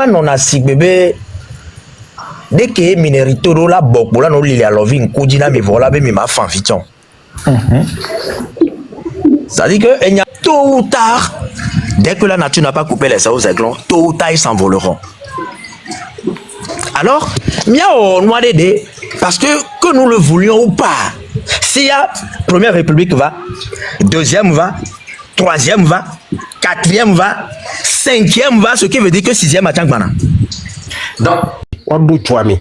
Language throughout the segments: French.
va non assis bébé. Dès que minérito la bok bola no lili alovin kudina me voilà be me ma fanfiton. Ça dit que il y a tôt ou tard, dès que la nature n'a pas coupé les ailes aux aiglons, tôt ou tard ils s'envoleront. Alors, miao noir dédé, parce que nous le voulions ou pas, s'il y a première république va, deuxième va, troisième va, quatrième va, cinquième va, ce qui veut dire que sixième attend maintenant. Donc, Wando Chouami.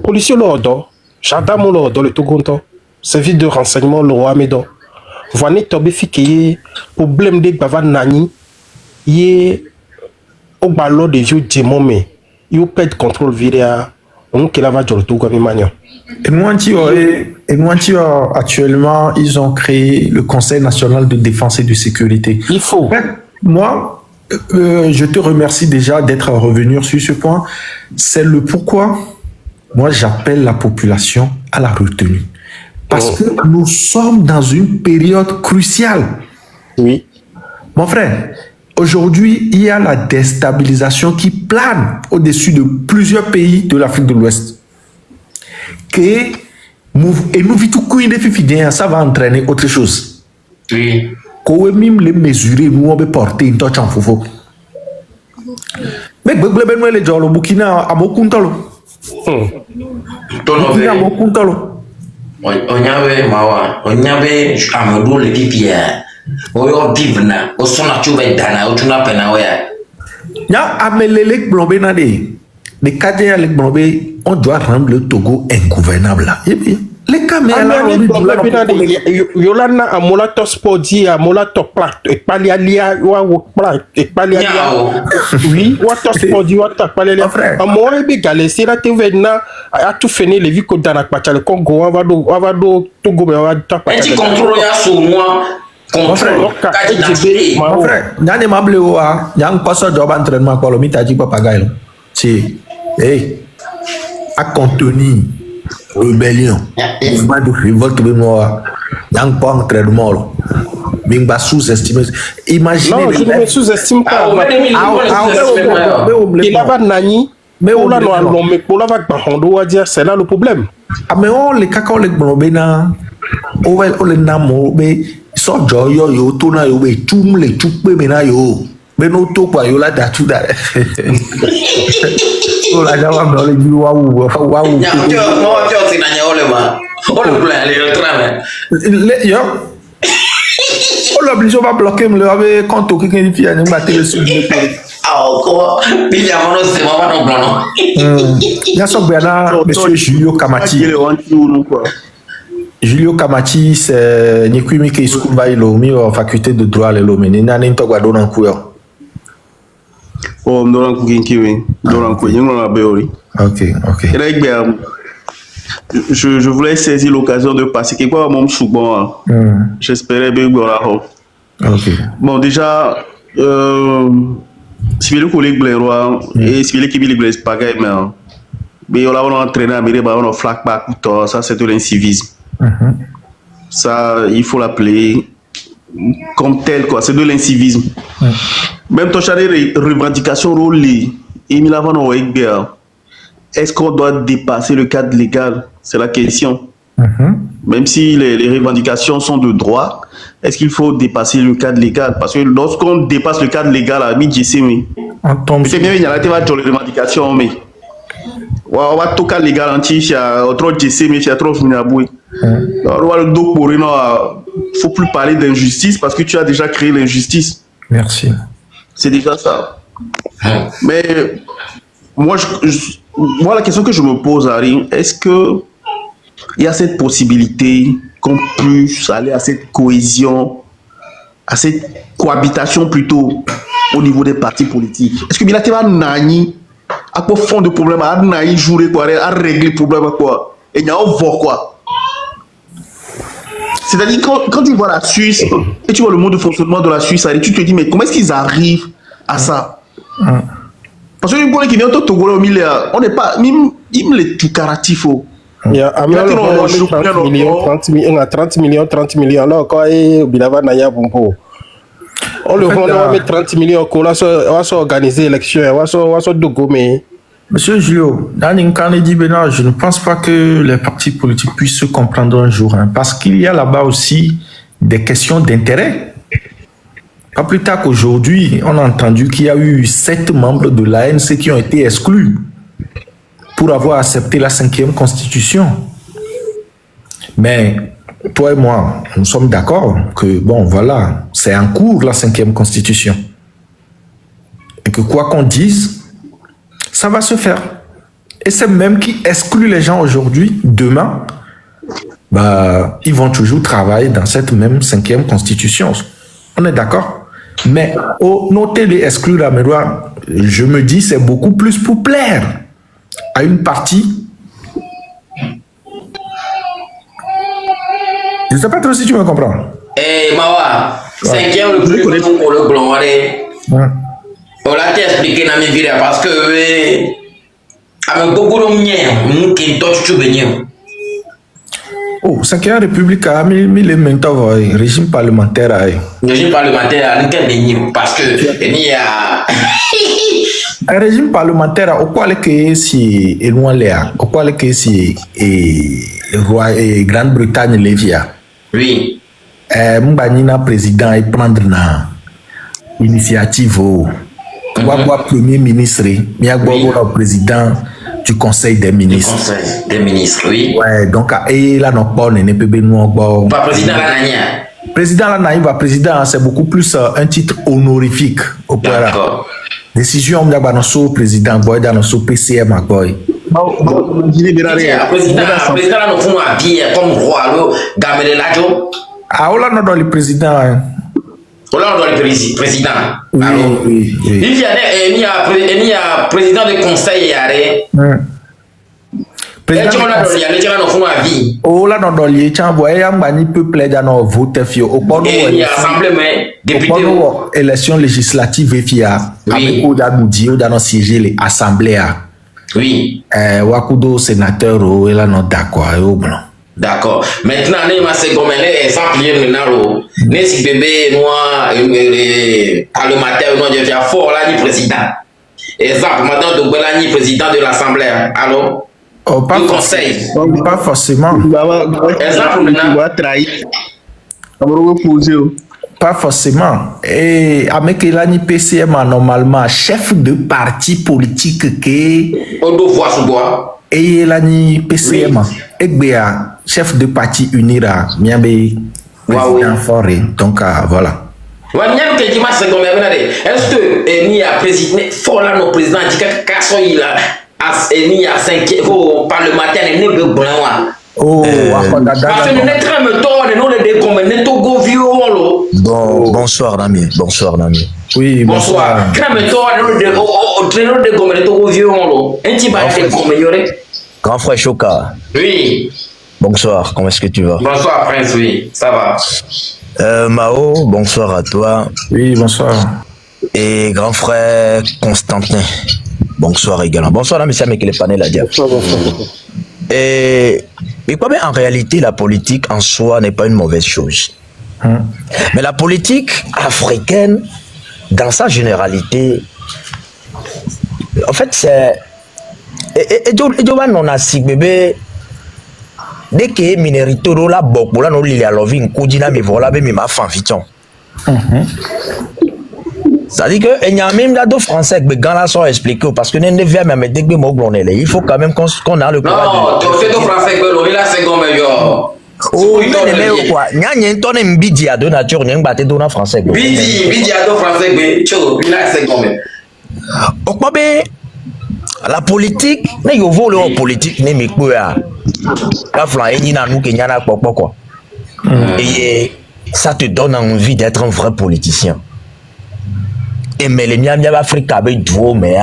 Policier l'ordre, gendarme l'ordre, le Togonto, service de renseignement le roi Médon. Voyez tombé fi problème de bava nani, yé au ballon de vieux démons mais il perd contrôle viria, on qui lava dans le Togonto manion. Et moi, actuellement, ils ont créé le Conseil national de défense et de sécurité. Il faut. Moi, je te remercie déjà d'être revenu sur ce point. C'est le pourquoi moi j'appelle la population à la retenue. Parce que nous sommes dans une période cruciale. Oui. Mon frère, aujourd'hui, il y a la déstabilisation qui plane au-dessus de plusieurs pays de l'Afrique de l'Ouest. Et nous vivons ça va entraîner autre chose. Oui. Quand même les mesurer, nous on peut porter une touche en foufou. Mais ben les gens le Burkina à Mokuntalo. Burkina à Mokuntalo. On y avait mawa, on y avait Amadou le pipier. On y a bivna, on s'en a trouvé dana, on a pena ouais. Ya amelelek blobé na de cadres les blobé, on doit rendre le Togo ingouvernable là. Les caméras Yolanda amola tospodi amola toplat ekpalialia wa plat ekpalialia oui wa tospodi wa tapalialia amola be galesira te venna a tout fini les vies ko dana kwacha le Congo va do Togo be wa tapalialia. Un petit contrôle ya sur moi. Mon frère, n'allez pas bleu wa, y'ang pas ça job entraînement quoi le mitaji pas pagaille. Si, hey, à contenir rébellion, mouvement de révolte de moi, y'ang pas entraînement. Bing bas sous-estimé. Imaginez. Non, je ne me sous-estime pas. Il a pas nani. Mais on a non, mais pour la vague, on doit dire c'est là le problème. Ah mais on les caca les blobena, on les namo, mais so joyo yo tona yo be tum le chukbe mena yo. Mais no to kwa yo la datu da. Oh la jawa me ole ju wawu. Ya mo c'est na nyole ma. On le plan les trame. Yo. On l'oblige pas bloquer me le avec compte au quelqu'un qui vient battre le sud. Ah quoi? Il y a mon c'est moi non blanc. Ya so bena monsieur Julio Kamati. Julio Kamati c'est Nikwimi qui school ba ilo mi en faculté de droit le lo meni na nto gwa do nan ku yo. Oh ndora ku kinki we ndora ku yin na beori. OK. Je voulais saisir l'occasion de passer quelque part à mon chouban. J'espérais bien que OK. Bon déjà si le collègue Blairoy et si le qui le Blaise pagaille mais on a entraîné à Méré on a flac back ça c'est de l'incivisme. Ça il faut l'appeler comme tel quoi, c'est de l'incivisme. Même ton charé revendication rôle et Milavano est-ce qu'on doit dépasser le cadre légal? C'est la question. Même si les revendications sont de droit, est-ce qu'il faut dépasser le cadre légal? Parce que lorsqu'on dépasse le cadre légal, à mi-jessé, oui. C'est bien, il y a les revendications, mais on va tout cadre légal entier, il y a trop jessé, mais il y a trop finaboué. On va le dos pour il faut plus parler d'injustice parce que tu as déjà créé l'injustice. Merci. C'est déjà ça. Mais moi, la question que je me pose, Harry, est-ce que il y a cette possibilité qu'on puisse aller à cette cohésion, à cette cohabitation plutôt au niveau des partis politiques? Est-ce que Bilaté va nani à quoi fond de problème, à nani jouer quoi, à régler le problème quoi, et il y a un voix quoi. C'est-à-dire quand tu vois la Suisse et tu vois le mode de fonctionnement de la Suisse, tu te dis mais comment est-ce qu'ils arrivent à ça? Parce que nous qui vient au Togo au milieu, on n'est pas même les tout caratifs. Il y a 30 millions, alors quand il y a Bilava Naya Bumpo. On le rend, on va mettre 30 millions, on va s'organiser l'élection, on va s'organiser. Monsieur Julio, dans une Kennedy Bénin, je ne pense pas que les partis politiques puissent se comprendre un jour, hein, parce qu'il y a là-bas aussi des questions d'intérêt. Pas plus tard qu'aujourd'hui, on a entendu qu'il y a eu 7 membres de l'ANC qui ont été exclus pour avoir accepté la 5e constitution. Mais toi et moi, nous sommes d'accord que, bon, voilà, c'est en cours la 5e constitution. Et que quoi qu'on dise, ça va se faire. Et c'est même qui exclut les gens aujourd'hui, demain, bah, ils vont toujours travailler dans cette même 5e constitution. On est d'accord? Mais noter les exclure la mémoire, je me dis, c'est beaucoup plus pour plaire à une partie. Je ne sais pas trop si tu me comprends. Eh, Mawa, 5e le plus grand pour le blanc, allez. On l'a expliqué dans mes vidéos parce que, avec beaucoup de monde qui touche tout bien. Oh, 5e République a mis les mentors, régime parlementaire. Régime parlementaire, parce que il y a. Un régime parlementaire, au quoi que si loin là, au quoi que si Grande-Bretagne Lévia. Oui. Mbanina président et prendre na initiative au premier ministre, le président du conseil des ministres. Du conseil des ministres, oui. Ouais, donc et là non pas ne peut pas président la président la naïva président c'est beaucoup plus un titre honorifique au D'accord. Décision de Banoso président boy dans notre PCM boy. Président là nous font habiller comme roi Gamele Lajo. Ah on là dans le président. On là dans le président. Oui. Il y a président de conseil yare. Président oh là dans le tiens boy ambani peuple dans vote fio au bon il y a assemblée mais député élection législative fia avec Odagoudi dans siéger les assemblées. Oui. Wakudo sénateur ou là non d'accord au blanc. D'accord. Maintenant, nous avons un exemple maintenant. Nous bébé noir parlementaire non de faire fort là ni président. Exemple maintenant de Bella ni président de l'Assemblée. Alors du conseil. Pas forcément. Exemple maintenant. Pas forcément. Et avec l'année PCM normalement chef de parti politique que. On doit voir sous bois. Et l'année PCM. Et bien chef de parti unira miabe président fort donc voilà. Ouais miabe que dimanche c'est comme est-ce que ni a président fort là nos président dit que kaso il a ni a 5 parlementaire ne be blanc. Oh, parce que nous n'est très méthode nous les décommener to go violo. Bonsoir Nami, bonsoir Nami. Oui, bonsoir. Très méthode nous de décommener to go violo. Un petit bail décommener. Grand frère Choka. Oui. Bonsoir, comment est-ce que tu vas? Bonsoir Prince, oui, ça va. Mao, bonsoir à toi. Oui, bonsoir. Et grand frère Constantin, bonsoir également. Bonsoir là, monsieur avec les panels à dire. Et quoi, mais en réalité, la politique en soi n'est pas une mauvaise chose. Mais la politique africaine, dans sa généralité, en fait, c'est... Et non a si bébé dès que minérito la bok là non li a lovi nkudina mais voilà mais ma fan fiton. Ça dit que il y a même là deux français que gars là sont expliqués parce que ne vient même dès que mo il faut quand même qu'on a le courage. Non, tu fais deux français que l'on là c'est comme yo. Oh, mais quoi? Nya tonne mbidi à de nature nya ngbaté do na français. Bidi à deux français que cho là c'est comme. Okbabe la politique, ne yo vole en politique ne me quoi. La flan eni na nous Kenya na quoi. Et ça te donne envie d'être un vrai politicien. Et mais les miens d'Afrique avec duo mais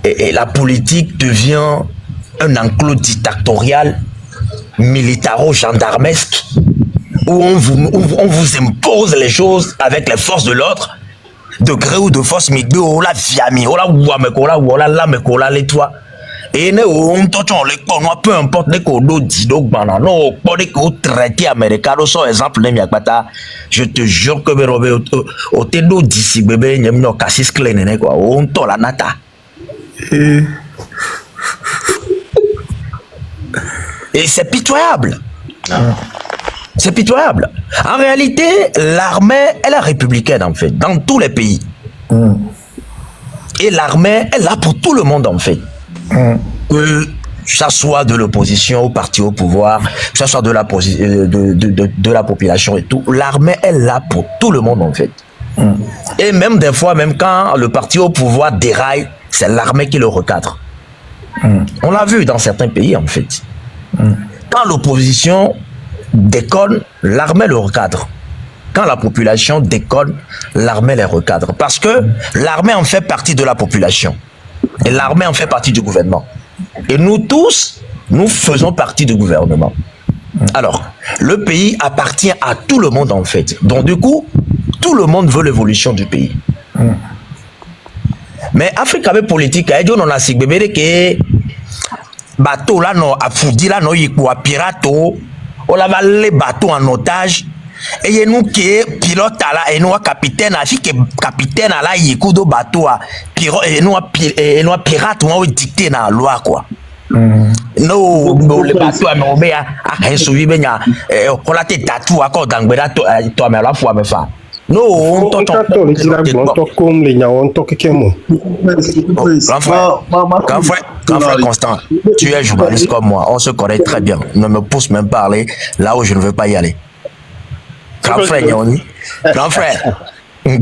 et la politique devient un enclos dictatorial militaro-gendarmesque où on vous impose les choses avec les forces de l'ordre. De gré ou de force, mais de la fiami, la ouamekola, la mekola, les toits. et ne on touchons les points, peu importe les codes d'Ido Bana, non, pas les codes traités américains, par exemple, les miakata, je te jure que Bérobé, au tédo d'ici, bébé, n'y a pas cassis clé, quoi, on to la nata. Et c'est pitoyable. C'est pitoyable. En réalité, l'armée, elle est républicaine, en fait, dans tous les pays. Et l'armée est là pour tout le monde, en fait. Que ça soit de l'opposition au parti au pouvoir, que ça soit de la population et tout, l'armée est là pour tout le monde, en fait. Et même des fois, même quand le parti au pouvoir déraille, c'est l'armée qui le recadre. On l'a vu dans certains pays, en fait. Quand l'opposition déconne, l'armée le recadre. Quand la population déconne, l'armée les recadre. Parce que l'armée en fait partie de la population. Et l'armée en fait partie du gouvernement. Et nous tous, nous faisons partie du gouvernement. Alors, le pays appartient à tout le monde, en fait. Donc, du coup, tout le monde veut l'évolution du pays. Mais Afrique avec politique, on a si bébé que bateau là non a foudi là non yiko a pirato on la va les bateaux en otage et nous qui pilote là et nous capitaine a fi que capitaine là yiko do bateau a et nous pirate on dicter na loi quoi. No le bateau a me a suivi benya on la tête tatou encore dans bera to me la fois me fa. Non, on Grand frère Constant, tu es journaliste comme moi, on se connaît très bien. Ne me pousse même pas aller là où je ne veux pas y aller. Grand frère Nyoni, grand frère. Il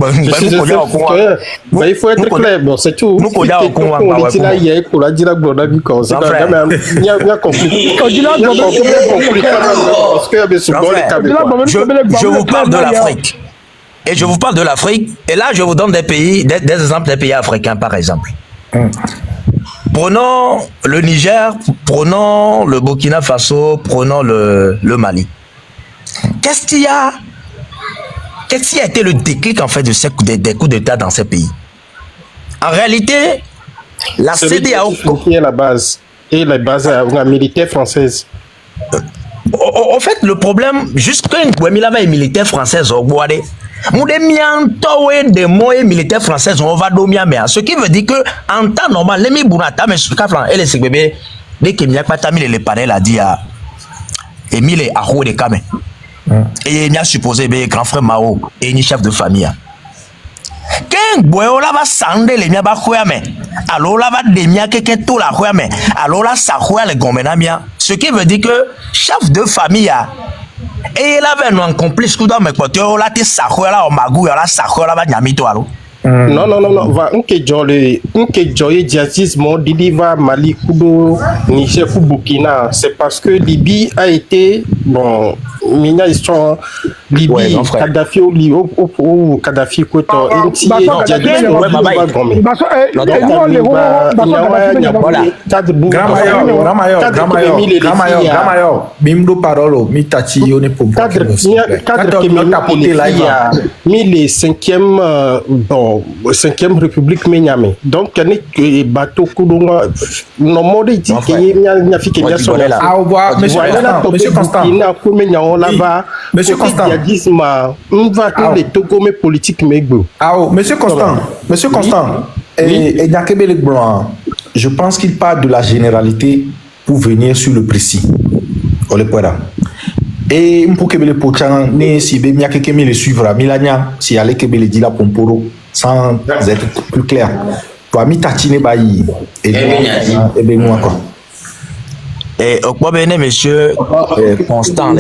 faut être clair, bon, c'est tout. Nous connaissons je vous parle de l'Afrique. Et je vous parle de l'Afrique, et là je vous donne des pays, des exemples des pays africains par exemple. Prenons le Niger, prenons le Burkina Faso, prenons le Mali. Qu'est-ce qui a été le déclic en fait des coups d'État dans ces pays? En réalité, la CEDEAO qui est la base, et la base militaire française. En fait, le problème, jusqu'à une militaire française au Guadé, des mots militaires français on va dominer, ce qui veut dire que en temps normal les mibunata mais ce qu'afran et les bébés dès que n'y pas tamil les panels a dit à Emile à haut de camé et il y a supposé be grand frère Mao et ni chef de famille quand boyo la va sande les mia ba mais alors la va demia que tout la mais alors là ça les gomenamia, ce qui veut dire que chef de famille et il avait un complice qui doit me porter là tu sachoua là au magou là sachoua là va nyamito alors non va joye diatisme Didi va Mali Kudo Niger Burkina, c'est parce que Libye a été bon mina histoire Libye Kadhafi ou Kadhafi koto bimdo parolo mitachi yone pour cinquième république menyame donc que bateau kudunga no mode dit que nya fi que nya so là monsieur Constant monsieur Constant on va que les togomé politique megbo monsieur Constant et Nyakebe Blanc, je pense qu'il part de la généralité pour venir sur le précis on le poira et pour que le pochan ne si be Nyakeke me le suivra milania si allait que le dit la pomporo sans être plus clair. Toi, mi tatine bayi et ben quoi. Et au quoi monsieur Constant,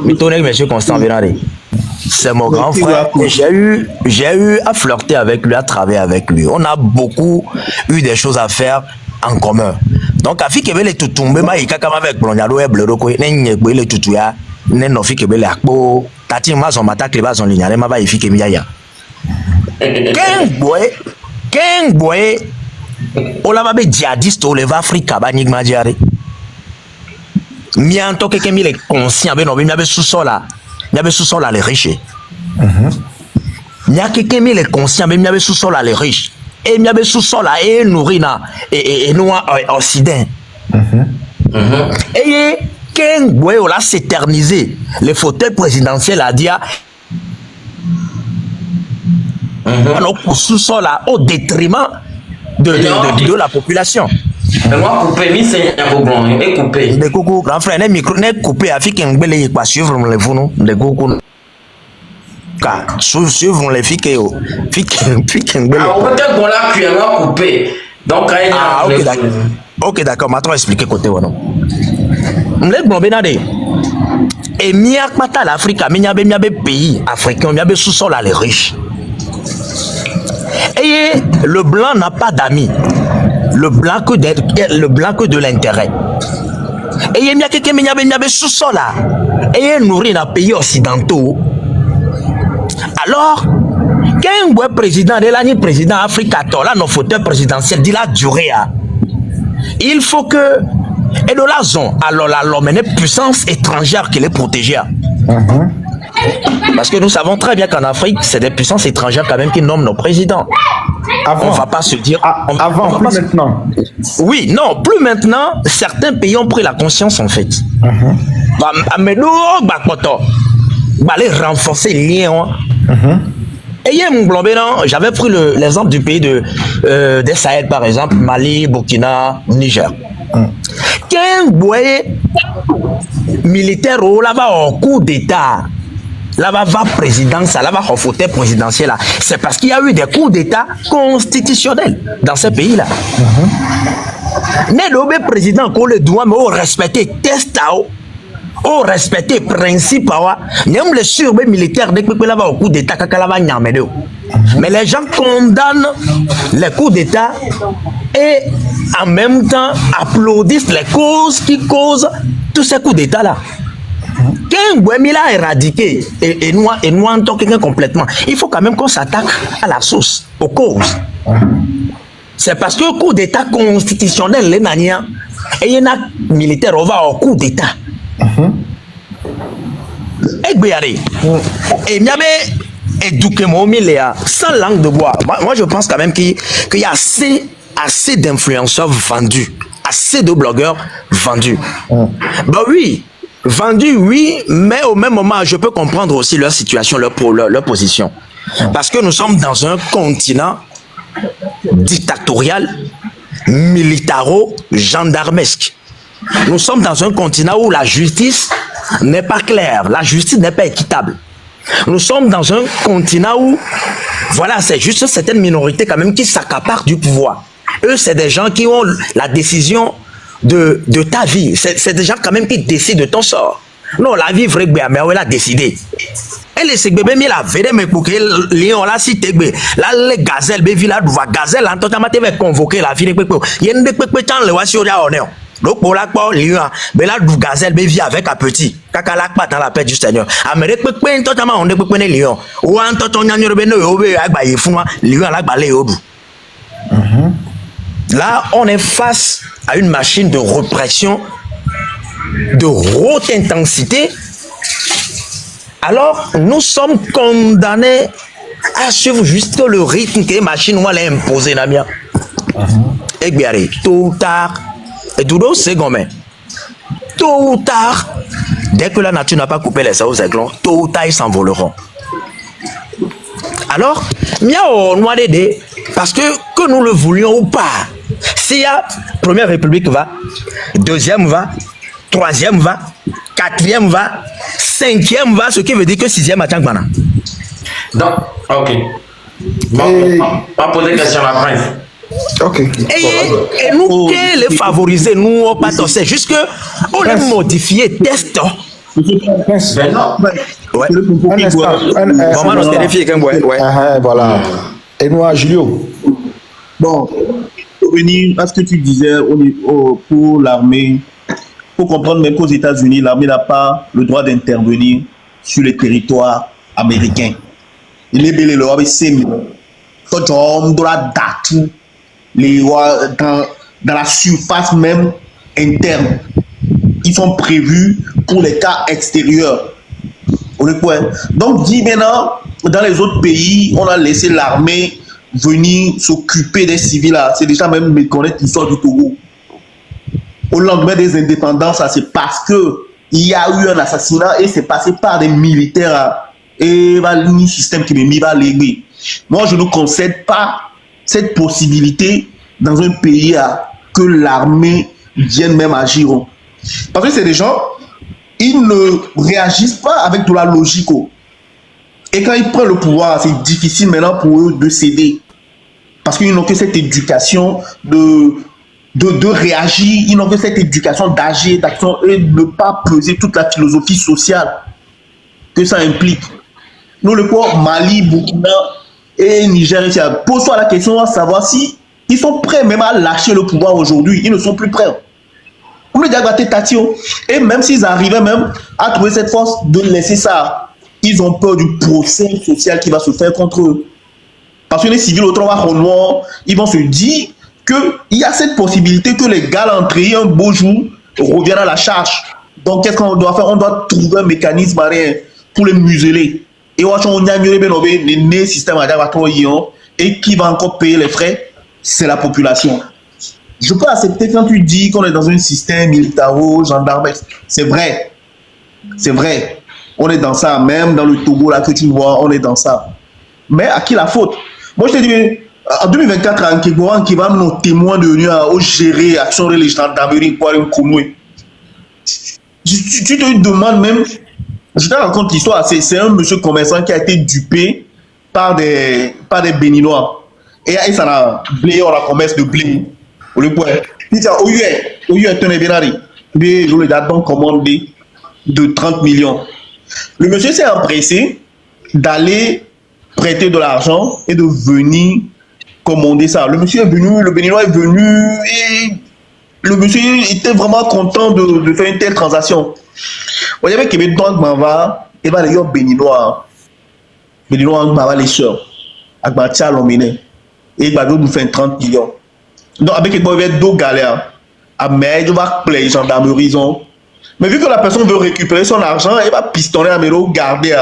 mi tonne monsieur Constant Benaré. C'est mon grand frère. J'ai eu à flirter avec lui, à travailler avec lui. On a beaucoup eu des choses à faire en commun. Donc, à fi que les tutumbe ma ika kama avec Blonyalo et Blero ko nenye le tutuya ne no fi que le akpo tati ma son mata kleba son lignale ma ba ifi que mi ya. Ken boy ola ba be djihadiste o le va Afrique ba nigma diare mi en tant que mi le conscient be no be mi be sous-sol là les riches nya que mi le conscient be mi be sous-sol là les riches et il y avait sous-sol là et nourri et nous occident. Et quand on a s'éternisé le fauteuil présidentiel a dit au sous-sol là au détriment de la population. Moi coupé mi c'est un peu blanc et coupé. De coucou grand frère, micro n'est coupé avec un belé pas suivre le vous de coucou. Car suivre les filles que un belé. Ah peut-être qu'on l'a cuirement coupé. Donc OK d'accord. OK d'accord, maintenant expliquer côté ou non. M'le globé na de. Et mia pata l'Afrique, mia be pays africains, mia be sous-sol les riches. Et le blanc n'a pas d'amis. Le blanc que de l'intérêt. Et il y a quelqu'un qui a sous-sol là. Et il nourrit dans les pays occidentaux. Alors, quand un président de l'année président Afrique, là, nos fauteuils présidentiels, dit la durée. Il faut que, et de la zone, alors l'homme est une puissance étrangère qui les protégée. Parce que nous savons très bien qu'en Afrique, c'est des puissances étrangères quand même qui nomment nos présidents. Avant. On ne va pas se dire... Avant, plus maintenant. Oui, non, plus maintenant. Certains pays ont pris la conscience en fait. Mais nous, aller renforcer les liens. Et j'avais pris l'exemple du pays des Sahel, par exemple, Mali, Burkina, Niger. Qu'un boyer militaire là-bas au coup d'État, là-bas va présidence, là-bas au fauteuil présidentiel là, c'est parce qu'il y a eu des coups d'État constitutionnels dans ces pays-là. Mais le président qu'on le doit mais respecter test au respecter principe même les surveillants militaires dès que là-bas au coup d'État mais les gens condamnent les coups d'État et en même temps applaudissent les causes qui causent tous ces coups d'État là. Quand Bouemila a éradiqué et nous en tant que complètement, il faut quand même qu'on s'attaque à la source, aux causes. C'est parce que le coup d'État constitutionnel, les Nania, et il y a un militaire, on va au coup d'État. Et il y avait éduqué mon milieu sans langue de bois. Moi, je pense quand même qu'il y a assez d'influenceurs vendus, assez de blogueurs vendus. Bah oui. Vendu, oui, mais au même moment, je peux comprendre aussi leur situation, leur position. Parce que nous sommes dans un continent dictatorial, militaro-gendarmesque. Nous sommes dans un continent où la justice n'est pas claire, la justice n'est pas équitable. Nous sommes dans un continent où, voilà, c'est juste certaines minorités quand même qui s'accaparent du pouvoir. Eux, c'est des gens qui ont la décision de ta vie. C'est des gens quand même qui décident de ton sort. Non, la vie vraie, mais elle a décidé. Elle est bébé, mais la vraie, mais pour que Lyon là, si t'es là, les gazelles, bébé, là, gazelle, en tout cas, tu vas convoquer la vie de Pépo. Il y a une de Pépo, tu le vois sur la honneur. Donc, pour la part, Lyon, mais là, gazelle, bébé, avec un petit. Kaka la pas dans la paix du Seigneur. Amérique, Pépo, totalement, on est Pépo, Lyon. Ou en tout cas, on y a une rebelle, Lyon, là, balé au bout. Là, on est face à une machine de répression de haute intensité. Alors, nous sommes condamnés à suivre juste le rythme que la machine nous a imposé. Et bien, tôt ou tard, et tout d'autre, c'est comme tôt ou tard, dès que la nature n'a pas coupé les ailes, tôt ou tard, ils s'envoleront. Alors, miao noir d'aider, parce que nous le voulions ou pas, s'il y a première république va, deuxième va, troisième va, quatrième va, cinquième va, ce qui veut dire que sixième attend maintenant. Donc, ok. Bon, on va poser question à la prince. Ok. Et nous, qui les favoriser, nous, on pas c'est juste que on les modifier, test. Ben non. Ouais. Maman, on vérifie quand même. Voilà. Et nous, Julio. Bon, pour revenir à ce que tu disais pour l'armée, pour comprendre même qu'aux États-Unis, l'armée n'a pas le droit d'intervenir sur les territoires américains. Il est belé le ABC, quand on doit dater dans la surface même interne, qui sont prévus pour les cas extérieurs. Donc, dit maintenant, dans les autres pays, on a laissé l'armée venir s'occuper des civils là, c'est déjà même méconnaître l'histoire du Togo. Au lendemain des indépendances, c'est parce que il y a eu un assassinat et c'est passé par des militaires et le système qui m'a mis à l'église. Moi, je ne concède pas cette possibilité dans un pays que l'armée vienne même agir. Parce que c'est des gens, ils ne réagissent pas avec de la logique. Et quand ils prennent le pouvoir, c'est difficile maintenant pour eux de céder. Parce qu'ils n'ont que cette éducation de réagir, ils n'ont que cette éducation d'agir, d'action et de ne pas peser toute la philosophie sociale que ça implique. Nous, le corps Mali, Burkina et Niger, pose-toi la question à savoir si ils sont prêts même à lâcher le pouvoir aujourd'hui. Ils ne sont plus prêts. Et même s'ils arrivaient même à trouver cette force de laisser ça, ils ont peur du procès social qui va se faire contre eux. Parce que les civils autrement, ils vont se dire qu'il y a cette possibilité que les gars l'entrée un beau jour reviennent à la charge. Donc qu'est-ce qu'on doit faire? On doit trouver un mécanisme pour les museler. Et on a un système et qui va encore payer les frais, c'est la population. Je peux accepter quand tu dis qu'on est dans un système militaro, gendarme. C'est vrai. C'est vrai. On est dans ça. Même dans le Togo, là, que tu vois, on est dans ça. Mais à qui la faute? Moi, je te dis, en 2024, en qui va nos témoins de l'Union au gérer action de les gendarmeries pour un commun. Tu te demandes même, je te raconte l'histoire, c'est un monsieur commerçant qui a été dupé par des Béninois. Et ça a blé, on a commerce de blé. Il dit, au lieu de tenir bien, il a donc commandé de 30 millions. Le monsieur s'est empressé d'aller prêter de l'argent et de venir commander ça. Le monsieur est venu, le Béninois est venu et le monsieur était vraiment content de faire une telle transaction. Vous voyez que les banques m'envoient et va les Béninois. Béninois m'envoient les sœurs. Avec ma tia l'omine. Et il va nous faire 30 millions. Donc avec les deux galères. À mais je vais appeler les gendarmeries. Mais vu que la personne veut récupérer son argent, elle va pistonner à Méro, garder.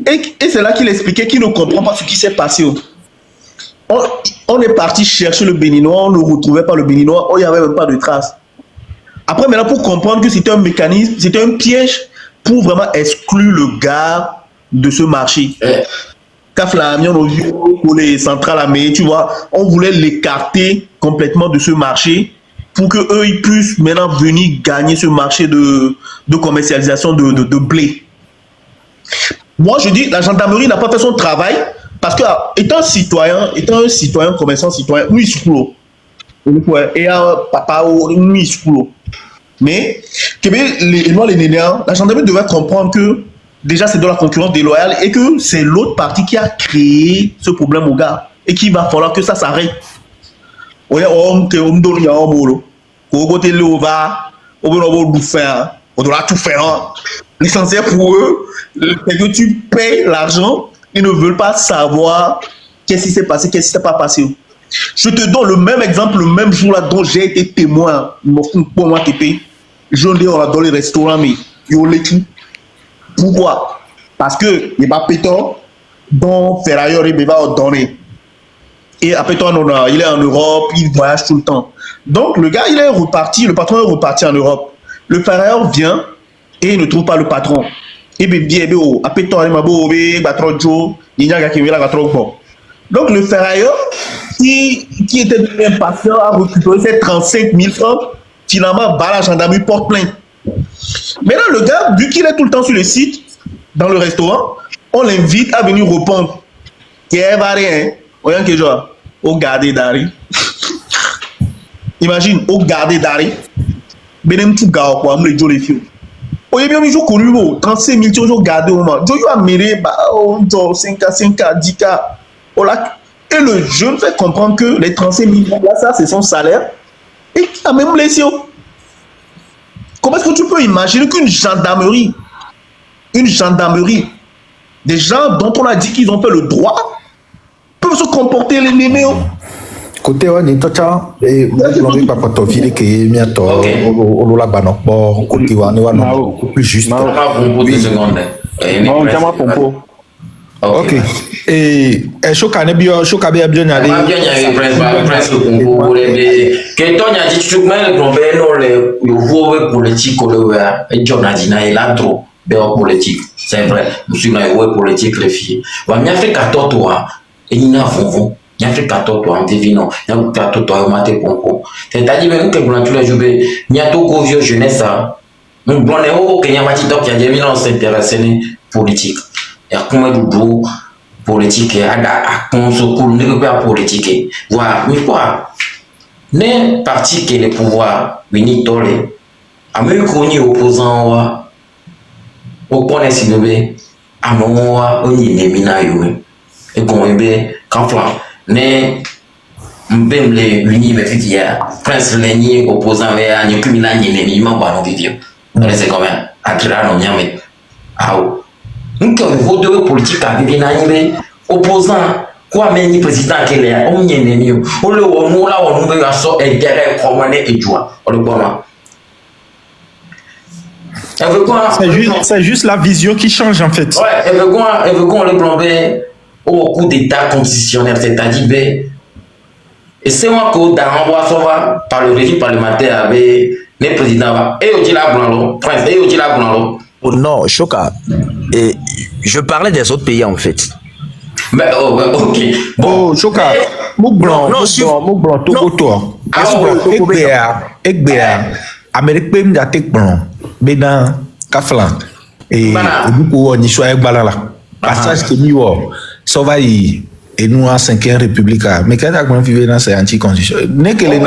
Et c'est là qu'il expliquait qu'il ne comprend pas ce qui s'est passé. On est parti chercher le Béninois, on ne retrouvait pas le Béninois, il n'y avait même pas de traces. Après, maintenant, pour comprendre que c'était un mécanisme, c'était un piège pour vraiment exclure le gars de ce marché. Pour les centrales armées, tu vois, on voulait l'écarter complètement de ce marché pour qu'eux ils puissent maintenant venir gagner ce marché de commercialisation de blé. Moi, je dis, la gendarmerie n'a pas fait son travail parce que, étant un citoyen, commerçant citoyen, nous, il se coule. Et un papa, nous, il se coule. Mais, la gendarmerie devait comprendre que déjà, c'est de la concurrence déloyale et que c'est l'autre partie qui a créé ce problème au gars et qu'il va falloir que ça s'arrête. On doit tout faire. L'essentiel pour eux, c'est que tu payes l'argent, ils ne veulent pas savoir qu'est-ce qui s'est passé, qu'est-ce qui s'est pas passé. Je te donne le même exemple, le même jour là dont j'ai été témoin. Pour moi, je dis on a dans les restaurants, mais ils ont les tout. Pourquoi? Parce que il n'y a pas péton dont Ferrailleur il va donner. Et après toi, il est en Europe, il voyage tout le temps. Donc le gars, il est reparti, le patron est reparti en Europe. Le Ferrailleur vient et il ne trouve pas le patron. Et bien, après toi, il va trop Joe, il y a un gars qui vient là, trop bon. Donc le Ferrailleur, qui était devenu impatient à récupérer ses 35 000 francs, finalement, la gendarmerie porte plainte. Maintenant, le gars, vu qu'il est tout le temps sur le site, dans le restaurant, on l'invite à venir répondre. Qu'est-ce va rien? Voyons que genre, au garder d'Ari. Imagine, au garder d'Ari. Benem tout gars, quoi, me le jour les filles. Oye bien, je connu, 35 000, je garder au moment. Je lui ai méré, 5K, 10K. Et le jeune fait comprendre que les 35 000, là, ça, c'est son salaire. Et qu'il a même blessé. Comment est-ce que tu peux imaginer qu'une gendarmerie, des gens dont on a dit qu'ils ont fait le droit, peuvent se comporter les méméos? Côté on est total et on pas quand on vit que miato on la banok bon côté on est plus juste. Non, Ok. Et choka ne bio choka be bien aller. Ma bien y a prince pour les que ton y a dit tu mais le grand non le voix politique le Jonathan il a trop de politique. C'est vrai. Je suis dans le politique les filles. Va mi Afrique à toi et il n'a vont. Il a fait 14 toi en divino. Il a 14 toi au matin pour. C'est-à-dire même que pour tous les jours il y a tout vieux jeunesse ça. Nous bon les haut que y a mati donc il y a des millions s'intéresser politique. Il y a combien de politique à consommer ne pas politique voilà mais quoi ne parti que le pouvoir vini tole a même connu opposant wa au point si bébé a non wa oni ne mina yo et qu'on bébé quand flan ne mbem le uni me fitia prince le ni opposant ve a ni kumina ni ne mi ma ba no vivio c'est quand même atira no nyame awo donc au niveau de politique à vivre na opposant quoi mais ni président qui est on y est mieux on le on là on veut ça intérêt commun et joie on le voit C'est juste la vision qui change en fait. Ouais, elle veut qu'on le plomber au coup d'état constitutionnel, c'est-à-dire et c'est moi que dans on va par le régime parlementaire avec les présidents et au dit la blanc prince et au dit la blanc. Oh non, Choka. Et je parlais des autres pays en fait. Mais ok. Bon, Choka. Moublan, Togo toi. Egbea. Amérique pem da tek blanc. Bena Kaflan. Et beaucoup on y soit balala. Passage que mi wo. Ça va y et nous en 5e République. Mais quand on vivait dans ces anti-constitution. N'est que les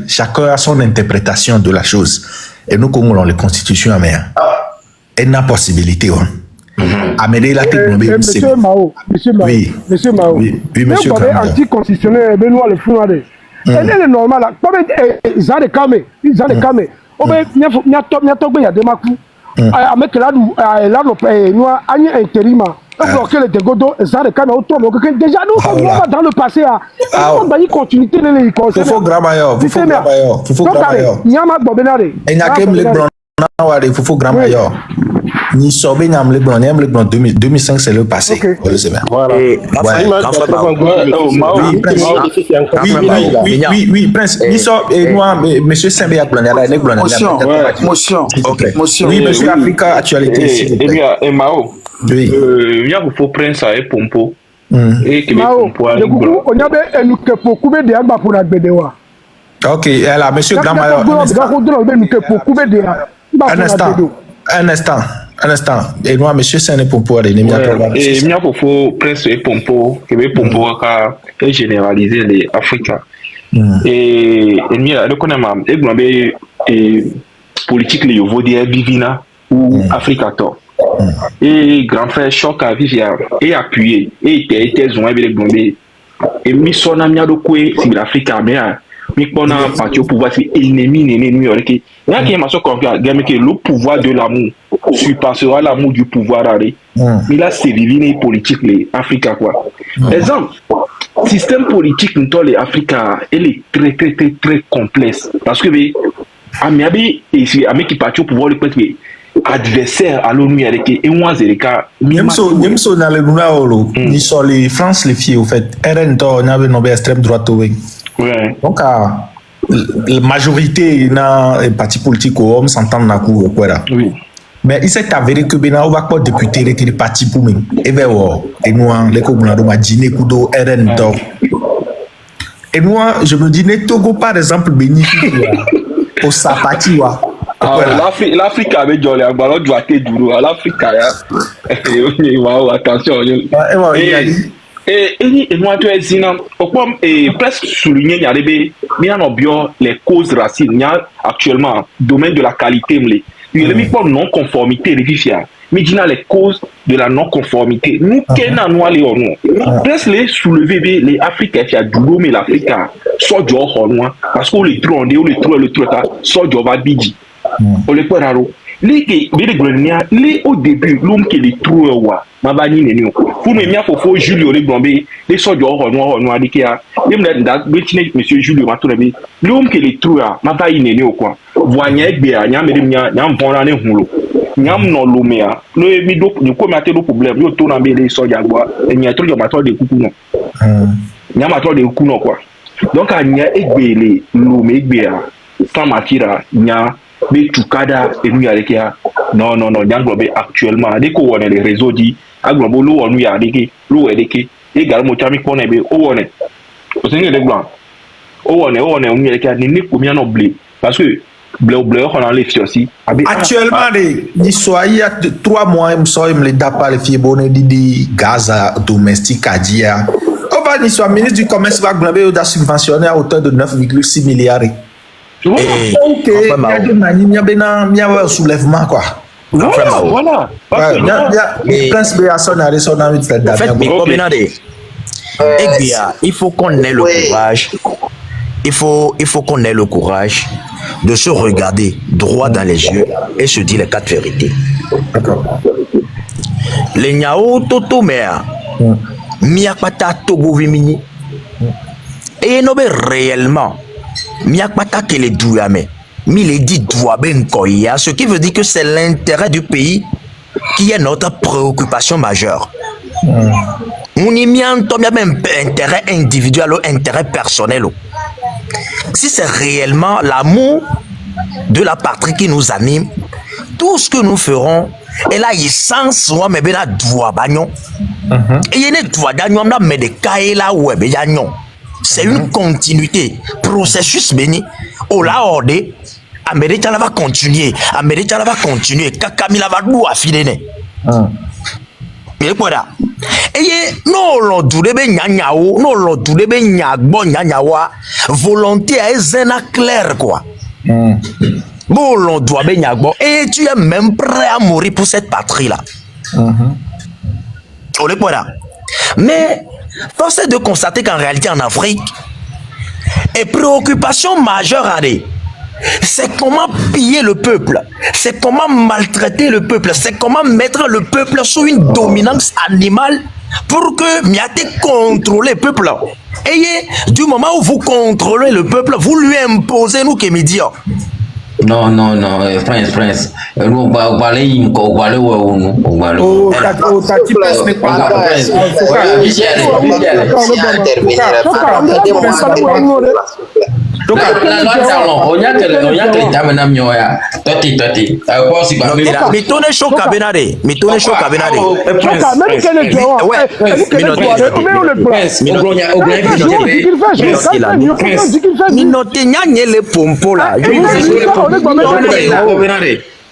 chacun a son interprétation de la chose. Et nous, comme on les constitutions, mais il y a possibilité. Amédée la technologie. Monsieur Mao. Oui, monsieur Mao. Oui, monsieur Mao. Anti-constitutionnel, Benoît le fou. Elle est normale. Ils ont des camés. Ils ont des camés. Il y a des macous. Avec là, nous avons intérim. Bloquer les dégodos, ça les camés autour. Déjà, nous sommes dans le passé. On va y continuer. Il faut grammaire. Il faut grammaire. Il faut grammaire. Il y a il faut grammaire. Ni sobe nyam le blanc 2005 c'est le passé. Oui, prince. Ni so et moi monsieur Sembe a blanc les blanc. Motion. Oui, monsieur Africa actualité. Et Mao. Oui. Il y a beaucoup prince à Pompo. Et que Pompo le coucou on y a nous que pour couper des aba pour la bédewa. OK, là monsieur Gramayo. Un instant. Et moi, monsieur, c'est un pompo. Et il y a beaucoup prince et pompo, que les pompo a généralisé les Africains. Et il y a le connaissement, et politique, les Yovodie, Bivina ou Africator. Et grand frère choc à vivre et appuyé, et était zoné avec les blondés. Et mis son ami à l'Okoué, si l'Afrique a bien. Mais qu'on a parti au pouvoir, c'est ennemi. Il y a qui est ma soeur que le pouvoir de l'amour surpassera l'amour du pouvoir. Mais là, c'est divine politique, les Africains. Exemple, système politique, les Africains, elle est très complexe. Parce que, Amiabi, qui parti au pouvoir, le peut-être adversaire à l'ONU, et moi, c'est le cas. Même si dans le Noula, ni sur les France, les filles, au fait, RN, on avait une extrême droite. Ouais. Donc, la majorité dans les partis politiques on s'entend dans la cour. Oui. Mais il s'est avéré que on va pas député les partis pour nous. Et bien, et nous, les communautés, on a dîné Kudo, RN. Et nous, je me dis, Togo, par exemple, bénéficie au Sapati. L'Afrique avait dit, le ballon doit être dur. L'Afrique, attention. Et moi, tu es sinon, presque souligné, il y a les causes racistes. Il y a actuellement domaine de la qualité. Il y a des non-conformité. Mais il y a les causes de la non-conformité. Nous, presque les soulever, les Africains, il y a du l'eau, mais l'Afrique, soit du parce qu'on les trouve, on les trouve, soit du bidji. On les peut raro. au début l'homme qui les trouve ma bani nenu pour me mia fofo Julio le blombe les sojo noir dikia monsieur Julio matourebe l'homme qui les trouve ma bani nenu quoi voigna egbe nya me nya mbona ne hunlo nyam no lumea lo mi do ni ko mate do problème yo to na be les soja gwa e nya to ma to de kuku no nya ma to de kuku no quoi donc anya egbe le lume egbe a sans matira nya be tukada et nous ya non nyanglobe actuellement dès qu'on on les réseaux dit aglobo lo on ya deke lo edeke également chami ko na be o wone o seigneur de blanc o wone on ya deke ni ko mi no blé parce que blé on en les aussi actuellement il soit il y a 3 mois il me sort il me les da pas les filles bonnes di gaz domestique à dia on va ni soit ministre du commerce va globé da subventionné à hauteur de 9,6 milliards. Ok, il y a un soulèvement quoi. Voilà. Prince Béasson a son ami de faire il faut qu'on ait le courage. Il faut qu'on ait le courage de se regarder droit dans les yeux et se dire les 4 vérités. D'accord. Les Nyao Toto Mea, Miakpata Togo Vimini, et non réellement. Miakpata que les douame, mi les dit douaben koya, ce qui veut dire que c'est l'intérêt du pays qui est notre préoccupation majeure. On y a même intérêt individuel ou intérêt personnel. Si c'est réellement l'amour de la patrie qui nous anime, tout ce que nous ferons, et là il sens moi mais bien douabagnon. Et il y a des douabagnon mais des kaela ou ebeyagnon. C'est une continuité, processus béni. Au la horde, Amérique va continuer, Kakamila va nous affiler. Mais voilà. Et non l'odurebe nyanyao, non l'odurebe nyagbo nyanyawa, volonté à zena clair quoi. Bon l'odurebe nyagbo, et tu es même prêt à mourir pour cette patrie là. Voilà. Mais force est de constater qu'en réalité en Afrique, et préoccupation majeure à des, c'est comment piller le peuple, c'est comment maltraiter le peuple, c'est comment mettre le peuple sous une dominance animale pour que Miate contrôle le peuple. Et du moment où vous contrôlez le peuple, vous lui imposez nous qui médias. Non, Prince. Nous parler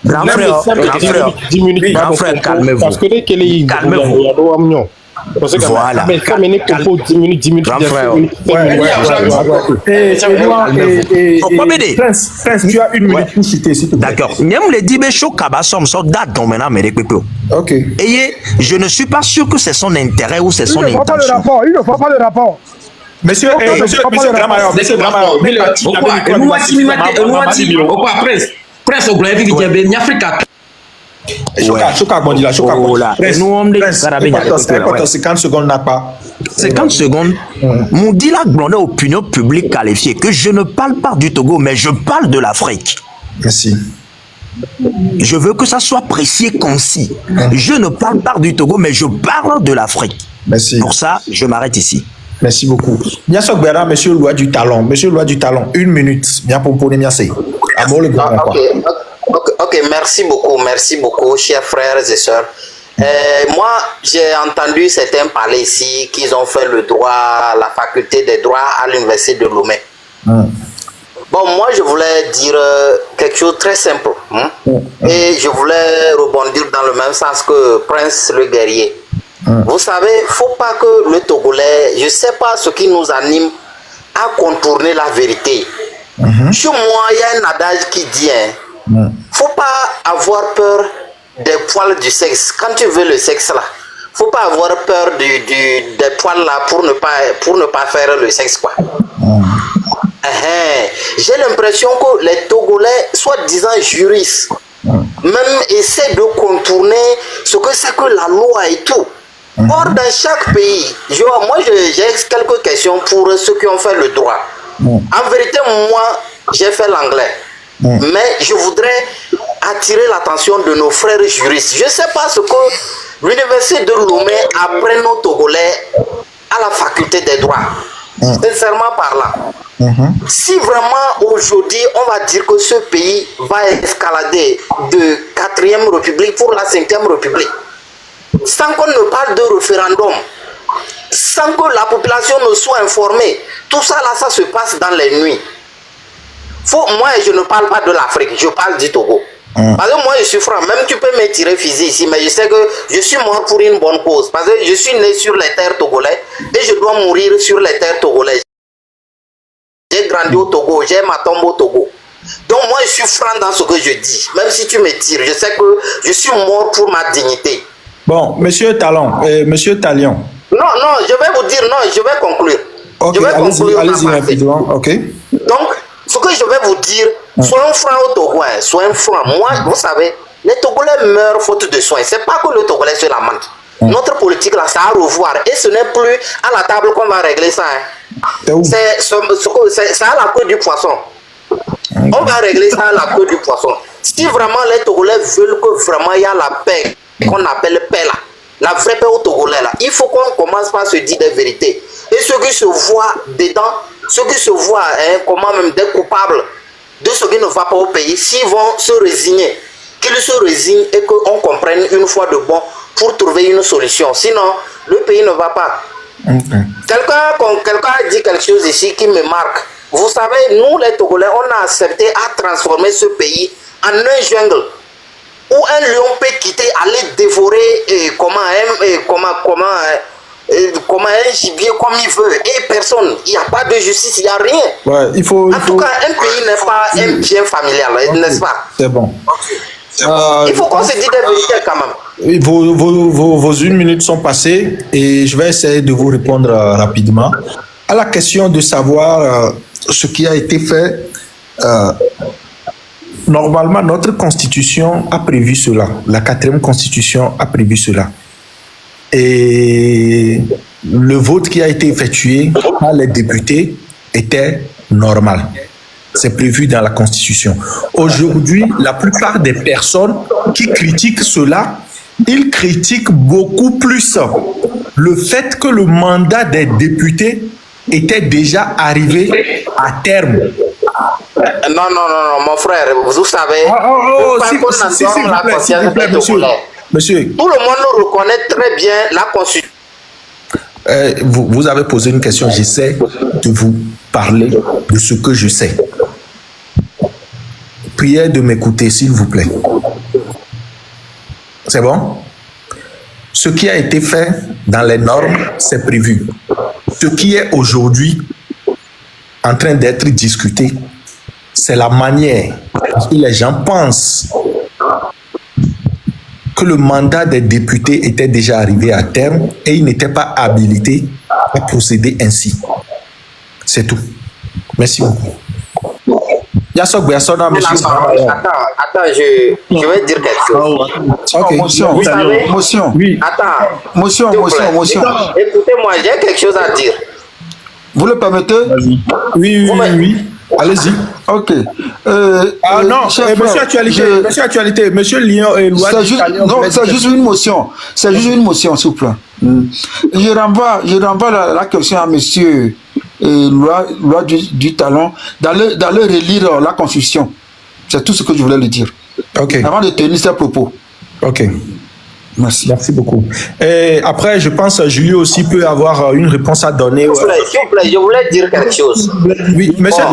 Grand frère, calmez-vous. Parce que dès qu'il est calmez-vous. Voilà. Prince, tu as 1 minute pour citer, s'il te plaît. D'accord. Ok. Et je ne suis pas sûr que c'est son intérêt ou c'est son intention. Il ne faut pas le rapport. Monsieur Gramayo, Prince au Gouvernement qui dit bien Africa. Choka Bondila, Choka Bondila. 50 secondes n'a pas. 50 secondes. Mon dit la grande opinion publique qualifiée que je ne parle pas du Togo, mais je parle de l'Afrique. Merci. Je veux que ça soit précis et concis. Je ne parle pas du Togo, mais je parle de l'Afrique. Merci. Pour ça, je m'arrête ici. Merci beaucoup. Bien sûr, monsieur Loi du Talon. Monsieur Loi du Talon, 1 minute. Bien pour le merci. Ok, merci beaucoup, chers frères et sœurs. Moi, j'ai entendu certains parler ici qu'ils ont fait le droit, la faculté des droits à l'université de Lomé. Bon, moi, je voulais dire quelque chose de très simple. Et je voulais rebondir dans le même sens que Prince le guerrier. Vous savez, il ne faut pas que le Togolais, je ne sais pas ce qui nous anime à contourner la vérité. Chez moi, il y a un adage qui dit, il ne faut pas avoir peur des poils du sexe. Quand tu veux le sexe là, il ne faut pas avoir peur des poils là pour ne pas faire le sexe quoi. J'ai l'impression que les Togolais, soi-disant juristes, même essaient de contourner ce que c'est que la loi et tout. Or, dans chaque pays, moi j'ai quelques questions pour ceux qui ont fait le droit. En vérité, moi, j'ai fait l'anglais. Mais je voudrais attirer l'attention de nos frères juristes. Je ne sais pas ce que l'université de Lomé apprend nos Togolais à la faculté des droits. Sincèrement parlant. Si vraiment aujourd'hui on va dire que ce pays va escalader de 4e République pour la 5e République, sans qu'on ne parle de référendum, sans que la population ne soit informée, tout ça là, ça se passe dans les nuits. Moi, je ne parle pas de l'Afrique, je parle du Togo. Parce que moi, je suis franc, même tu peux me tirer physique ici, mais je sais que je suis mort pour une bonne cause. Parce que je suis né sur les terres togolaises et je dois mourir sur les terres togolaises. J'ai grandi au Togo, j'ai ma tombe au Togo. Donc moi, je suis franc dans ce que je dis. Même si tu me tires, je sais que je suis mort pour ma dignité. Bon, monsieur Talon, monsieur Talion. Non, je vais vous dire, non, je vais conclure. Ok, allez-y rapidement, ok. Donc, ce que je vais vous dire, soyons francs au Togo, soyons francs. Moi, vous savez, les Togolais meurent faute de soins. C'est pas que le Togolais se lamente. Notre politique là, ça a à revoir. Et ce n'est plus à la table qu'on va régler ça. C'est à la queue du poisson. On va régler ça à la queue du poisson. Si vraiment les Togolais veulent que vraiment il y a la paix, qu'on appelle paix là, la vraie paix au Togolais là, il faut qu'on commence par se dire des vérités. Et ceux qui se voient dedans, ceux qui se voient comment même des coupables de ce qui ne va pas au pays, s'ils vont se résigner, qu'ils se résignent et qu'on comprenne une fois de bon pour trouver une solution. Sinon, le pays ne va pas. Quelqu'un a dit quelque chose ici qui me marque. Vous savez, nous les Togolais, on a accepté à transformer ce pays en un jungle où un lion peut quitter, aller dévorer comment un gibier comme il veut. Et personne, il n'y a pas de justice, il n'y a rien. Ouais, en tout cas, un pays n'est pas un bien familial, n'est-ce pas? C'est bon. Il faut qu'on se dise des vérités quand même. Vos 1 minute sont passées et je vais essayer de vous répondre rapidement. À la question de savoir ce qui a été fait, normalement, notre constitution a prévu cela. La 4e constitution a prévu cela. Et le vote qui a été effectué par les députés était normal. C'est prévu dans la Constitution. Aujourd'hui, la plupart des personnes qui critiquent cela, ils critiquent beaucoup plus le fait que le mandat des députés était déjà arrivé à terme. Non, mon frère, vous savez, monsieur. Tout le monde reconnaît très bien la Constitution. Vous avez posé une question, j'essaie de vous parler de ce que je sais. Priez de m'écouter, s'il vous plaît. C'est bon? Ce qui a été fait dans les normes, c'est prévu. Ce qui est aujourd'hui en train d'être discuté, c'est la manière dont les gens pensent que le mandat des députés était déjà arrivé à terme et ils n'étaient pas habilités à procéder ainsi. C'est tout. Merci beaucoup. Attends, je vais dire quelque chose. Okay. Motion. Oui. Attends. Motion. Écoutez-moi, j'ai quelque chose à dire. Vous le permettez? Oui. Allez-y. Ok. Non, monsieur Actualité, monsieur Lyon et Loi. C'est juste une motion. C'est juste une motion, s'il vous plaît. Je renvoie la question à monsieur Loi du Talon d'aller relire la Constitution. C'est tout ce que je voulais lui dire. Ok. Avant de tenir ses propos. Ok. Merci beaucoup. Et après, je pense que Julio aussi peut avoir une réponse à donner. S'il vous plaît, je voulais dire quelque chose. Oui, monsieur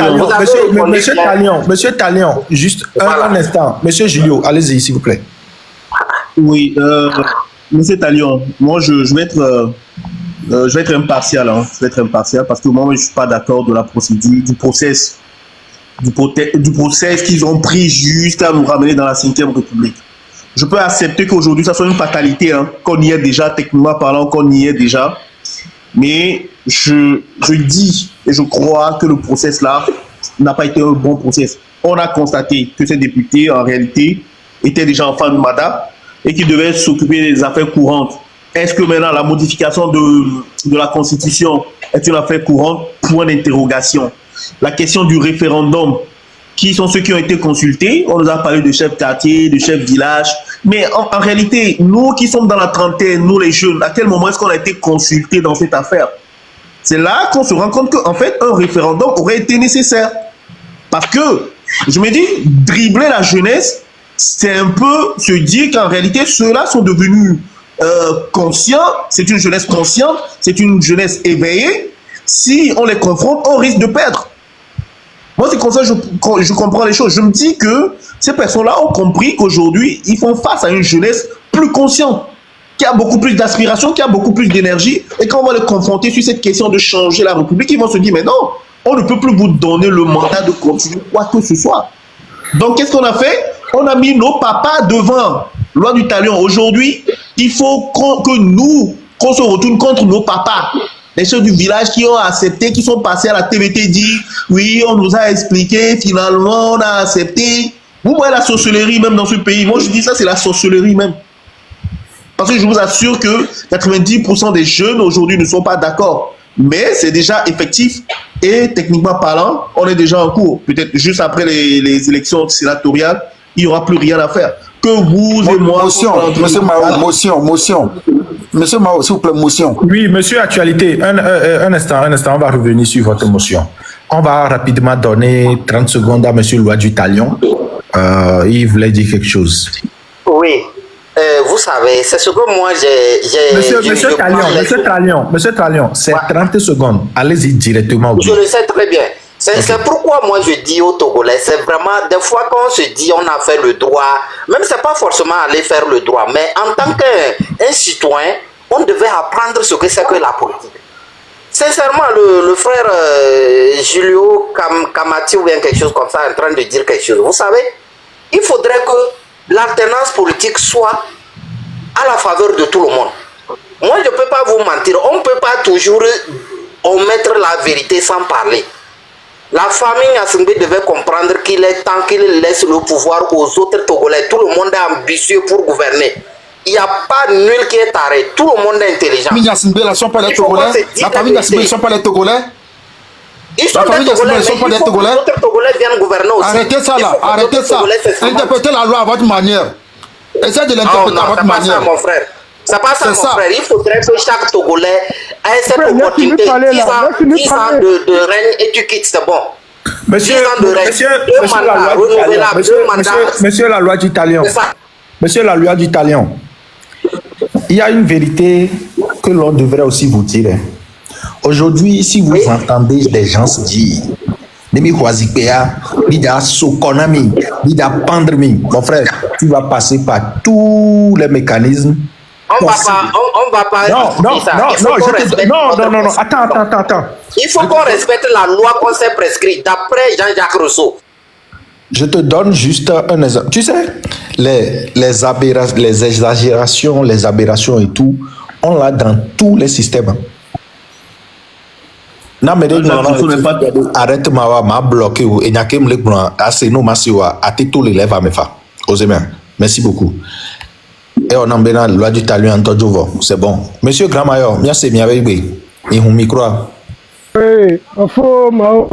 Talion, juste un instant. Monsieur Julio, allez-y, s'il vous plaît. Oui, monsieur Talion, moi je vais être impartial. Je vais être impartial parce que moi je ne suis pas d'accord de la procédure, du process qu'ils ont pris jusqu'à nous ramener dans la 5e République. Je peux accepter qu'aujourd'hui, ça soit une fatalité, qu'on y est déjà, techniquement parlant, qu'on y est déjà. Mais je dis et je crois que le process là n'a pas été un bon process. On a constaté que ces députés, en réalité, était déjà enfant de madame et qui devait s'occuper des affaires courantes. Est-ce que maintenant la modification de la Constitution est une affaire courante? Point d'interrogation. La question du référendum, qui sont ceux qui ont été consultés? On nous a parlé de chefs quartier, de chefs village. Mais en réalité, nous qui sommes dans la trentaine, nous les jeunes, à quel moment est-ce qu'on a été consultés dans cette affaire? C'est là qu'on se rend compte qu'en fait, un référendum aurait été nécessaire. Parce que, je me dis, dribbler la jeunesse, c'est un peu se dire qu'en réalité, ceux-là sont devenus conscients. C'est une jeunesse consciente, c'est une jeunesse éveillée. Si on les confronte, on risque de perdre. Moi, c'est comme ça que je comprends les choses. Je me dis que ces personnes-là ont compris qu'aujourd'hui, ils font face à une jeunesse plus consciente, qui a beaucoup plus d'aspiration, qui a beaucoup plus d'énergie. Et quand on va les confronter sur cette question de changer la République, ils vont se dire, mais non, on ne peut plus vous donner le mandat de continuer quoi que ce soit. Donc, qu'est-ce qu'on a fait? On a mis nos papas devant. Loi du talion. Aujourd'hui, il faut qu'on se retourne contre nos papas. Les chefs du village qui ont accepté, qui sont passés à la TVT, dit oui, on nous a expliqué, finalement, on a accepté. Vous voyez la sorcellerie même dans ce pays. Moi, je dis ça, c'est la sorcellerie même. Parce que je vous assure que 90% des jeunes aujourd'hui ne sont pas d'accord. Mais c'est déjà effectif et techniquement parlant, on est déjà en cours. Peut-être juste après les élections sénatoriales, il n'y aura plus rien à faire. Que vous et moi... Monsieur Mao, motion. Monsieur Mao, s'il vous plaît, motion. Oui, monsieur Actualité, un instant, on va revenir sur votre motion. On va rapidement donner 30 secondes à monsieur Loi du Talion. Il voulait dire quelque chose. Oui. Vous savez, c'est ce que moi Monsieur Talion, c'est 30 secondes. Allez-y directement. Je le sais très bien. C'est pourquoi moi je dis aux Togolais, c'est vraiment des fois quand on se dit on a fait le droit, même c'est pas forcément aller faire le droit, mais en tant qu'un citoyen, on devait apprendre ce que c'est que la politique. Sincèrement, le frère Julio Kamati ou bien quelque chose comme ça est en train de dire quelque chose. Vous savez, il faudrait que l'alternance politique soit à la faveur de tout le monde. Moi, je ne peux pas vous mentir, on ne peut pas toujours omettre la vérité sans parler. La famille Asingbe devait comprendre qu'il est temps qu'il laisse le pouvoir aux autres Togolais. Tout le monde est ambitieux pour gouverner. Il n'y a pas nul qui est taré. Tout le monde est intelligent. La famille Asingbe ne sont pas les Togolais. La famille Asingbe ne sont pas les Togolais. Ils sont des Togolais, mais il faut que d'autres Togolais viennent gouverner aussi. Arrêtez ça là, arrêtez ça. Interprétez la loi à votre manière. Essayez de l'interpréter à votre manière. C'est pas ça, mon frère. C'est pas ça, mon frère. Il faudrait que chaque Togolais ait cette opportunité. 10 ans de règne et tu quittes, c'est bon. Monsieur la loi du Talion. Monsieur la loi du Talion. Il y a une vérité que l'on devrait aussi vous dire. Aujourd'hui, si vous entendez des gens se dire mon frère, tu vas passer par tous les mécanismes. On va pas. Non, attends. Il faut qu'on respecte la loi qu'on s'est prescrite d'après Jean-Jacques Rousseau. Je te donne juste un exemple. Tu sais, les exagérations, les aberrations et tout, on l'a dans tous les systèmes. Arrête ma bloqué ou et n'yakem le blanc assez non masiwa à tout les lèvres à me faire. Merci beaucoup. Et on a bien la loi du Talion en Todjovo. C'est bon. Monsieur Grand Mayor, merci bien avec lui. Et un micro. Oui, il faut Mao.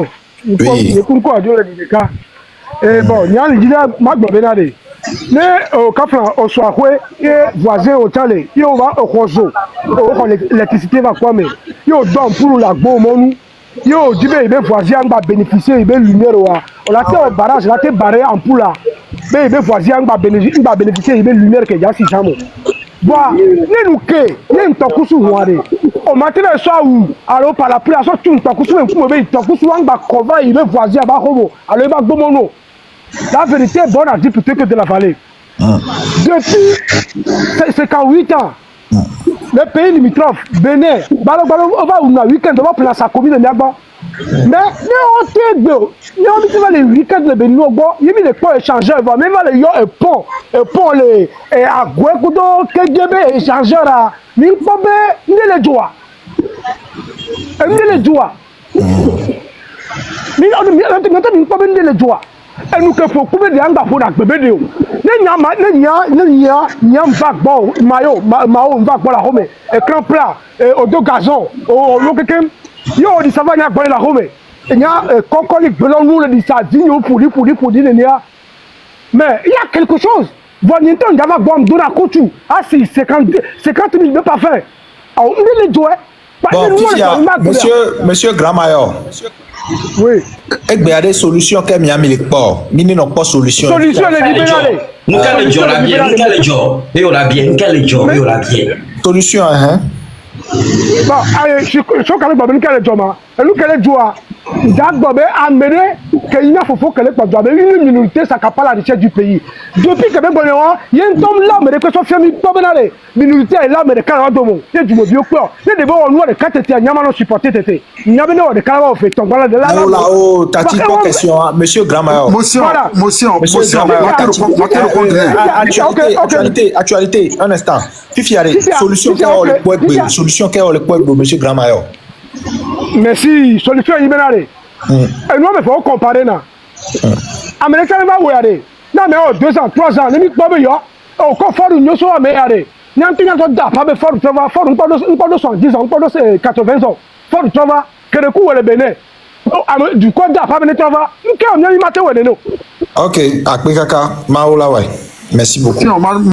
Il faut il faut quoi dire les cas. Et bon, il y a le dit ma benade. Mais au Kafran au Soakwe, et voisin au Tale, il va au Roseau. L'électricité va quoi mais il donne pour la bombe. Yo, dit ben voisin va bénéficier de lumière on a fait un barrage, là t'es barré en poula. Ben voisin va bénéficier de lumière que y a 600 mots. Voilà, nous que, nous t'accousu ouare. Au matin le soir où alors par la pluie à sortir tu t'accousu un coup mais t'accousu un ba cover il voisin ba homo. Alors il va gomono. La vérité est bonne à dire plutôt que de la vallée. Depuis 58 ans, le pays limitrophe, Bénin, on va un week-end, on va prendre sa commune de Niagba. Mais on dit les week-ends de Bénin, il y a les ponts échangeurs, même les ponts, les Agouekudo, KGB échangeurs, mais il faut bien les doigts. Mais on ne peut pas les doigts. et nous que faut couper des angles pour la bébé de ne va bon maillot mao va pour la home écran plat au dos gazon au quelqu'un yo dit ça va n'y a pas la home il y a concoli belon nous le dit ça dit pour dire mais il y a quelque chose Bonito on va bon dans la couture ah si 50 000 de pas faire on les doit bon monsieur Grand Mayor oui et bien des solutions que Miami les pas mini non pas solution les libérales nous quel job la bien nous quel job et on la bien quel job et on la bien solution hein bon je quand même pas quel job hein nous quel job d'abord amener que il faut que les pas une minorité ça capable la richesse du pays depuis que ben il y a un homme là mais que soit famille pas benale minorité est là mais de Canada mo et du mobile quoi et de bon on de quatre tiens nyama no supporter tété nyama no de Canada fait ton voilà de là oh tati pas question monsieur Grand Mayor actualité un instant fifiare solution que on le poids monsieur Grand Mayor merci solution libérale et nous mais faut comparer na américain va regarder non mais 2 ans 3 ans ni pas yo au confort nous so américain n'anti n'anti da pas fort travail fort pas de 110 ans pas de 80 ans fort travail que le coup le bénin du quoi da pas de travail nous que on y maté ouais non OK akpe kaka maola ouais merci beaucoup